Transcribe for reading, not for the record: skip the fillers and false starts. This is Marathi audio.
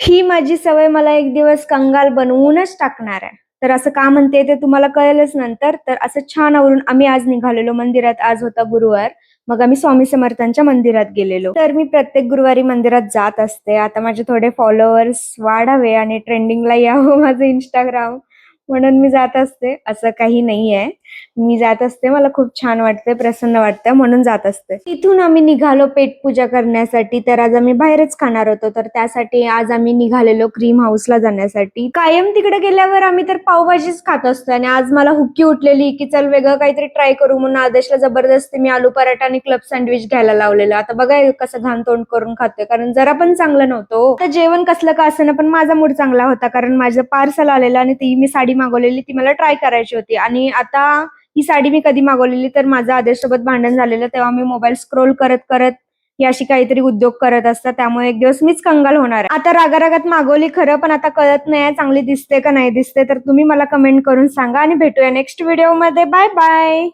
ही माझी सवय मला एक दिवस कंगाल बनवूनच टाकणार आहे. तर असं का म्हणते ते तुम्हाला कळेलच नंतर. तर असं छान आवरून आम्ही आज निघालेलो मंदिरात. आज होता गुरुवार. मग आम्ही स्वामी समर्थांच्या मंदिरात गेलेलो. तर मी प्रत्येक गुरुवारी मंदिरात जात असते. आता माझे थोडे फॉलोअर्स वाढावे आणि ट्रेंडिंगला यावं माझं Instagram म्हणून मी जात असते. असं काही नाहीये. मी जात असते. मला खूप छान वाटते, प्रसन्न वाटतं म्हणून जात असते. तिथून आम्ही निघालो पेटपूजा करण्यासाठी. तर आज आम्ही बाहेरच खाणार होतो. तर त्यासाठी आज आम्ही निघालेलो क्रीम हाऊसला जाण्यासाठी. कायम तिकडे गेल्यावर आम्ही तर पावभाजीच खात असतो आणि आज मला हुक्की उठलेली की चल वेगळं काहीतरी ट्राय करू म्हणून आदेशला जबरदस्ती मी आलू पराठा आणि क्लब सँडविच घ्यायला लावलेलं. आता बघा कसं घाण तोंड करून खातोय कारण जरा पण चांगलं नव्हतं. तर जेवण कसलं का असं ना पण माझा मूड चांगला होता कारण माझं पार्सल आलेलं आणि ती मी साडी मागवलेली ती मला ट्राय करायची होती आणि आता ही साडी मी कधी मागवलेली तर माझं आदेशसोबत भांडण झालेलं तेव्हा मी मोबाईल स्क्रोल करत करत ही अशी काहीतरी उद्योग करत असतात त्यामुळे एक दिवस मीच कंगाल होणार आहे. आता रागारागात मागवली खरं पण आता कळत नाही चांगली दिसते का नाही दिसते तर तुम्ही मला कमेंट करून सांगा आणि भेटूया नेक्स्ट व्हिडिओ मध्ये. Bye bye.